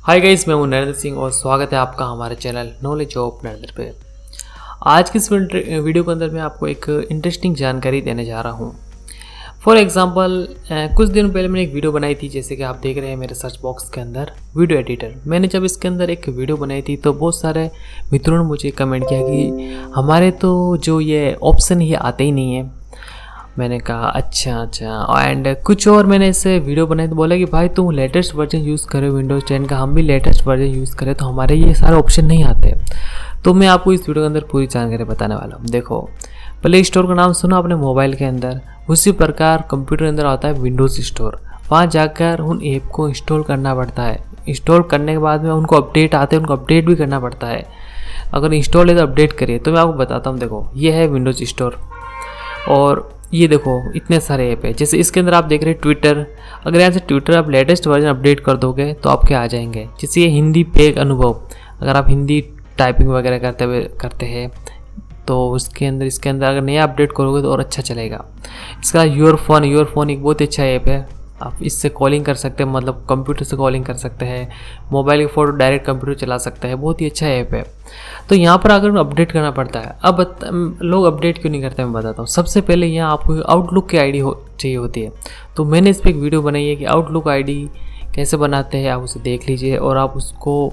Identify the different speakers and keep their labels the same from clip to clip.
Speaker 1: Hi guys, मैं हूं नरेंद्र सिंह और स्वागत है आपका हमारे चैनल नॉलेज ऑफ नरेंद्र पे। आज की इस वीडियो के अंदर मैं आपको एक इंटरेस्टिंग जानकारी देने जा रहा हूं। फॉर एग्जांपल कुछ दिन पहले मैंने एक वीडियो बनाई थी, जैसे कि आप देख रहे हैं मेरे सर्च बॉक्स के अंदर वीडियो एडिटर। मैंने जब इसके अंदर एक वीडियो बनाई थी तो बहुत सारे मित्रों ने मुझे कमेंट किया कि हमारे तो जो ये ऑप्शन ये आते ही नहीं है। मैंने कहा अच्छा एंड कुछ और मैंने इससे वीडियो बनाई तो बोला कि भाई तुम लेटेस्ट वर्जन यूज़ करो विंडोज़ 10 का, हम भी लेटेस्ट वर्जन यूज़ करें तो हमारे ये सारे ऑप्शन नहीं आते। तो मैं आपको इस वीडियो के अंदर पूरी जानकारी बताने वाला हूँ। देखो, प्ले स्टोर का नाम सुना आपने मोबाइल के अंदर, उसी प्रकार कंप्यूटर के अंदर आता है विंडोज़ स्टोर। वहाँ जाकर उन ऐप को इंस्टॉल करना पड़ता है। इंस्टॉल करने के बाद में उनको अपडेट आते हैं, उनको अपडेट भी करना पड़ता है। अगर इंस्टॉल है तो अपडेट करिए। तो मैं आपको बताता हूँ। देखो, ये है विंडोज़ स्टोर और ये देखो इतने सारे ऐप है। जैसे इसके अंदर आप देख रहे हैं ट्विटर। अगर यहाँ से ट्विटर आप लेटेस्ट वर्जन अपडेट कर दोगे तो आपके आ जाएंगे। जैसे ये हिंदी पे एक अनुभव, अगर आप हिंदी टाइपिंग वगैरह करते हैं तो उसके अंदर इसके अंदर अगर नया अपडेट करोगे तो और अच्छा चलेगा। इसका योर फोन एक बहुत अच्छा ऐप है। आप इससे कॉलिंग कर सकते हैं, मतलब कंप्यूटर से कॉलिंग कर सकते हैं, मोबाइल की फ़ोटो डायरेक्ट कंप्यूटर चला सकते हैं। बहुत ही अच्छा ऐप है। तो यहाँ पर अगर अपडेट करना पड़ता है, अब लोग अपडेट क्यों नहीं करते मैं बताता हूँ। सबसे पहले यहाँ आपको आउटलुक की आईडी चाहिए होती है। तो मैंने इस पर एक वीडियो बनाई है कि आउटलुक आईडी कैसे बनाते हैं, आप उसे देख लीजिए और आप उसको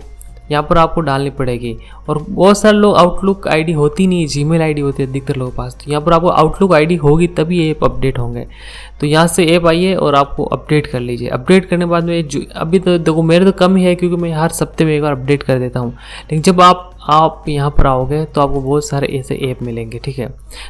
Speaker 1: यहाँ पर आपको डालनी पड़ेगी। और बहुत सारे लोग आउटलुक आईडी होती नहीं है, जीमेल आईडी होती है अधिकतर लोगों के पास। तो यहाँ पर आपको आउटलुक आईडी होगी तभी ऐप अपडेट होंगे। तो यहाँ से ऐप आइए और आपको अपडेट कर लीजिए। अपडेट करने के बाद में अभी तो देखो मेरे तो कम ही है क्योंकि मैं हर हफ्ते में एक बार अपडेट कर देता हूँ। लेकिन जब आप यहाँ पर आओगे तो आपको बहुत सारे ऐसे ऐप मिलेंगे, ठीक है।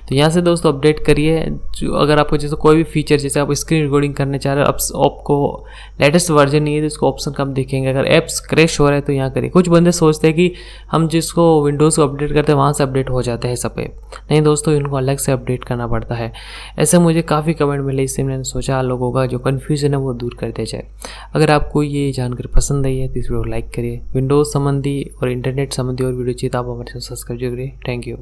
Speaker 1: तो यहाँ से दोस्तों अपडेट करिए। जो अगर आपको जैसे कोई भी फीचर, जैसे आप स्क्रीन रिकॉर्डिंग करने चाह रहे हो, आपको लेटेस्ट वर्जन नहीं है तो इसको ऑप्शन कम दिखेंगे। अगर ऐप्स क्रैश हो रहे हैं तो यहाँ करिए। कुछ बंदे सोचते हैं कि हम जिसको विंडोज़ को अपडेट करते हैं वहाँ से अपडेट हो जाते हैं सब ऐप। नहीं दोस्तों, इनको अलग से अपडेट करना पड़ता है। ऐसे मुझे काफ़ी कमेंट मिले, इससे मैंने सोचा लोगों का जो कन्फ्यूज़न है वो दूर कर दिया जाए। अगर आपको ये जानकारी पसंद आई है तो इस वीडियो को लाइक करिए। विंडोज़ संबंधी और इंटरनेट संबंधी और वीडियो चाहिए तो आप हमारे साथ सब्सक्राइब करिए। Thank you.